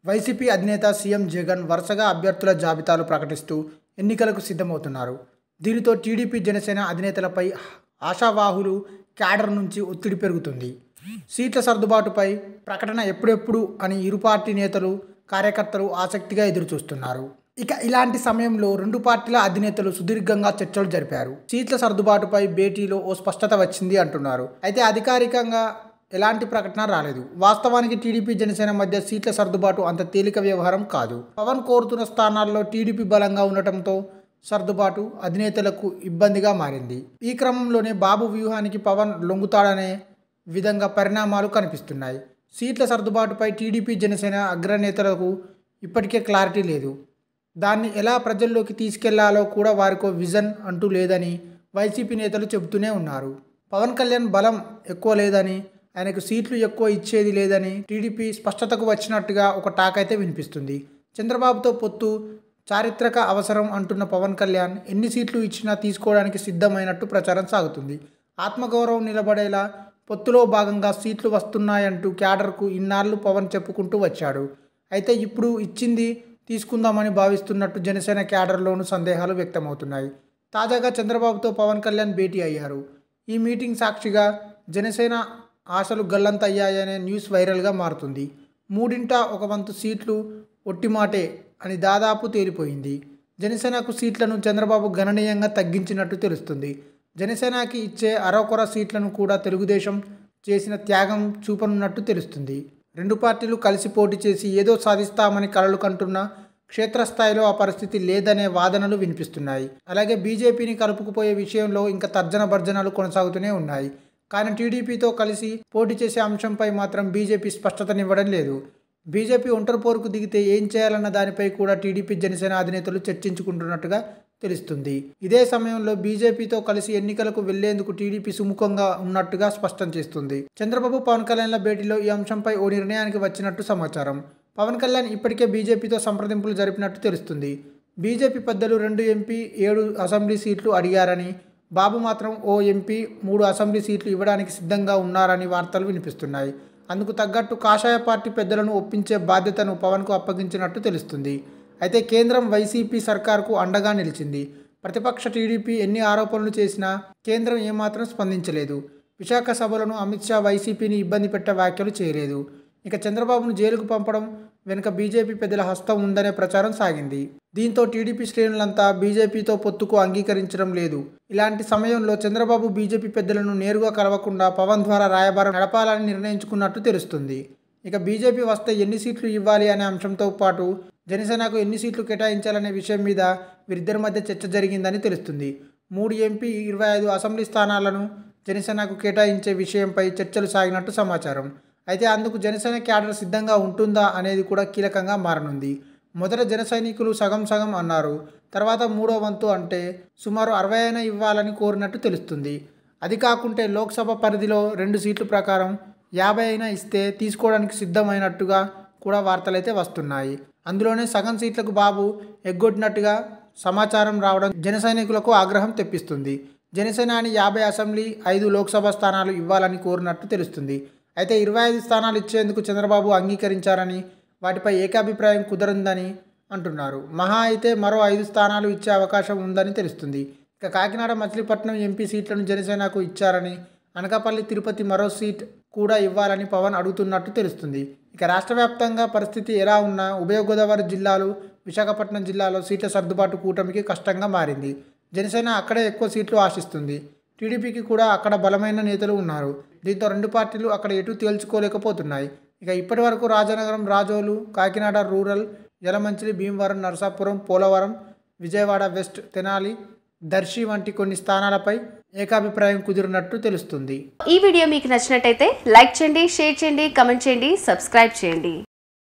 YCP అధినేత CM Jagan వరుసగా అభ్యర్థుల జాబితాలు ప్రకటిస్తూ ఎన్నికలకు సిద్ధమవుతున్నారు. దీనితో టీడీపీ, జనసేన అధినేతలపై ఆశావాహులు క్యాడర్ నుంచి ఒత్తిడి పెరుగుతుంది. సీట్ల సర్దుబాటుపై ప్రకటన ఎప్పుడెప్పుడు అని ఇరు పార్టీ నేతలు, కార్యకర్తలు ఆసక్తిగా ఎదురుచూస్తున్నారు. ఇక ఇలాంటి సమయంలో రెండు పార్టీల అధినేతలు సుదీర్ఘంగా చర్చలు జరిపారు. సీట్ల సర్దుబాటుపై భేటీలో ఓ స్పష్టత వచ్చింది అంటున్నారు. అయితే అధికారికంగా ఎలాంటి ప్రకటన రాలేదు. వాస్తవానికి టీడీపీ, జనసేన మధ్య సీట్ల సర్దుబాటు అంత తేలిక వ్యవహారం కాదు. పవన్ కోరుతున్న స్థానాల్లో టీడీపీ బలంగా ఉండటంతో సర్దుబాటు అధినేతలకు ఇబ్బందిగా మారింది. ఈ క్రమంలోనే బాబు వ్యూహానికి పవన్ లొంగుతాడనే విధంగా పరిణామాలు కనిపిస్తున్నాయి. సీట్ల సర్దుబాటుపై టీడీపీ, జనసేన అగ్రనేతలకు ఇప్పటికే క్లారిటీ లేదు. దాన్ని ఎలా ప్రజల్లోకి తీసుకెళ్లాలో కూడా వారికో విజన్ అంటూ లేదని వైసీపీ నేతలు చెబుతూనే ఉన్నారు. పవన్ కళ్యాణ్ బలం ఎక్కువ లేదని, ఆయనకు సీట్లు ఎక్కువ ఇచ్చేది లేదని టీడీపీ స్పష్టతకు వచ్చినట్టుగా ఒక టాక్ అయితే వినిపిస్తుంది. చంద్రబాబుతో పొత్తు చారిత్రక అవసరం అంటున్న పవన్ కళ్యాణ్ ఎన్ని సీట్లు ఇచ్చినా తీసుకోవడానికి సిద్ధమైనట్టు ప్రచారం సాగుతుంది. ఆత్మగౌరవం నిలబడేలా పొత్తులో భాగంగా సీట్లు వస్తున్నాయంటూ క్యాడర్కు ఇన్నాళ్లు పవన్ చెప్పుకుంటూ వచ్చాడు. అయితే ఇప్పుడు ఇచ్చింది తీసుకుందామని భావిస్తున్నట్టు జనసేన క్యాడర్లోనూ సందేహాలు వ్యక్తమవుతున్నాయి. తాజాగా చంద్రబాబుతో పవన్ కళ్యాణ్ భేటీ అయ్యారు. ఈ మీటింగ్ సాక్షిగా జనసేన ఆశలు గల్లంతయ్యాయనే న్యూస్ వైరల్గా మారుతుంది. మూడింట ఒక వంతు సీట్లు ఒట్టిమాటే అని దాదాపు తేలిపోయింది. జనసేనకు సీట్లను చంద్రబాబు గణనీయంగా తగ్గించినట్టు తెలుస్తుంది. జనసేనకి ఇచ్చే అరకొర సీట్లను కూడా తెలుగుదేశం చేసిన త్యాగం చూపనున్నట్టు తెలుస్తుంది. రెండు పార్టీలు కలిసి పోటీ చేసి ఏదో సాధిస్తామని కలలు కంటున్న క్షేత్రస్థాయిలో ఆ పరిస్థితి లేదనే వాదనలు వినిపిస్తున్నాయి. అలాగే బీజేపీని కలుపుకుపోయే విషయంలో ఇంకా తర్జన భర్జనలు కొనసాగుతూనే ఉన్నాయి. కానీ టీడీపీతో కలిసి పోటీ చేసే అంశంపై మాత్రం బీజేపీ స్పష్టతనివ్వడం లేదు. బీజేపీ ఒంటరి పోరుకు దిగితే ఏం చేయాలన్న దానిపై కూడా టీడీపీ, జనసేన అధినేతలు చర్చించుకుంటున్నట్టుగా తెలుస్తుంది. ఇదే సమయంలో బీజేపీతో కలిసి ఎన్నికలకు వెళ్లేందుకు టీడీపీ సుముఖంగా ఉన్నట్టుగా స్పష్టం చేస్తుంది. చంద్రబాబు, పవన్ కళ్యాణ్ల భేటీలో ఈ అంశంపై ఓ నిర్ణయానికి వచ్చినట్టు సమాచారం. పవన్ కళ్యాణ్ ఇప్పటికే బీజేపీతో సంప్రదింపులు జరిపినట్టు తెలుస్తుంది. బీజేపీ పెద్దలు 2 ఎంపీ, 7 అసెంబ్లీ సీట్లు అడిగారని, బాబు మాత్రం ఓ ఎంపీ, 3 అసెంబ్లీ సీట్లు ఇవ్వడానికి సిద్ధంగా ఉన్నారని వార్తలు వినిపిస్తున్నాయి. అందుకు తగ్గట్టు కాషాయ పార్టీ పెద్దలను ఒప్పించే బాధ్యతను పవన్కు అప్పగించినట్టు తెలుస్తుంది. అయితే కేంద్రం వైసీపీ సర్కార్కు అండగా నిలిచింది. ప్రతిపక్ష టీడీపీ ఎన్ని ఆరోపణలు చేసినా కేంద్రం ఏమాత్రం స్పందించలేదు. విశాఖ సభలను అమిత్ షా వైసీపీని ఇబ్బంది పెట్టే వ్యాఖ్యలు చేయలేదు. ఇక చంద్రబాబును జైలుకు పంపడం వెనుక బీజేపీ పెద్దల హస్తం ఉందనే ప్రచారం సాగింది. దీంతో టీడీపీ శ్రేణులంతా బీజేపీతో పొత్తుకు అంగీకరించడం లేదు. ఇలాంటి సమయంలో చంద్రబాబు బీజేపీ పెద్దలను నేరుగా కలవకుండా పవన్ ద్వారా రాయబారం నడపాలని నిర్ణయించుకున్నట్టు తెలుస్తుంది. ఇక బీజేపీ వస్తే ఎన్ని సీట్లు ఇవ్వాలి అనే అంశంతో పాటు జనసేనకు ఎన్ని సీట్లు కేటాయించాలనే విషయం మీద వీరిద్దరి మధ్య చర్చ జరిగిందని తెలుస్తుంది. 3 ఎంపీ, 25 అసెంబ్లీ స్థానాలను జనసేనకు కేటాయించే విషయంపై చర్చలు సాగినట్టు సమాచారం. అయితే అందుకు జనసేన క్యాడర్ సిద్ధంగా ఉంటుందా అనేది కూడా కీలకంగా మారనుంది. మొదట జన సైనికులు సగం సగం అన్నారు. తర్వాత 3వ వంతు అంటే సుమారు 60 అయినా ఇవ్వాలని కోరినట్టు తెలుస్తుంది. అది కాకుంటే లోక్సభ పరిధిలో 2 సీట్ల ప్రకారం 50 అయినా ఇస్తే తీసుకోవడానికి సిద్ధమైనట్టుగా కూడా వార్తలైతే వస్తున్నాయి. అందులోనే సగం సీట్లకు బాబు ఎగ్గొట్టినట్టుగా సమాచారం రావడం జన సైనికులకు ఆగ్రహం తెప్పిస్తుంది. జనసేన 50 అసెంబ్లీ, 5 లోక్సభ స్థానాలు ఇవ్వాలని కోరినట్టు తెలుస్తుంది. అయితే 25 స్థానాలు ఇచ్చేందుకు చంద్రబాబు అంగీకరించారని, వాటిపై ఏకాభిప్రాయం కుదరిందని అంటున్నారు. మహా అయితే మరో 5 స్థానాలు ఇచ్చే అవకాశం ఉందని తెలుస్తుంది. ఇక కాకినాడ, మచిలీపట్నం ఎంపీ సీట్లను జనసేనకు ఇచ్చారని, అనకాపల్లి, తిరుపతి మరో సీట్ కూడా ఇవ్వాలని పవన్ అడుగుతున్నట్టు తెలుస్తుంది. ఇక రాష్ట్ర వ్యాప్తంగా పరిస్థితి ఎలా ఉన్నా ఉభయ గోదావరి జిల్లాలు, విశాఖపట్నం జిల్లాలో సీట్ల సర్దుబాటు కూటమికి కష్టంగా మారింది. జనసేన అక్కడే ఎక్కువ సీట్లు ఆశిస్తుంది. టీడీపీకి కూడా అక్కడ బలమైన నేతలు ఉన్నారు. దీంతో రెండు పార్టీలు అక్కడ ఎటు తేల్చుకోలేకపోతున్నాయి. ఇక ఇప్పటి వరకు రాజనగరం, రాజోలు, కాకినాడ రూరల్, యలమంచిలి, భీమవరం, నరసాపురం, పోలవరం, విజయవాడ వెస్ట్, తెనాలి, దర్శి వంటి కొన్ని స్థానాలపై ఏకాభిప్రాయం కుదిరినట్టు తెలుస్తుంది. ఈ వీడియో మీకు నచ్చినట్టయితే లైక్ చేయండి, షేర్ చేయండి, కమెంట్ చేయండి, సబ్స్క్రైబ్ చేయండి.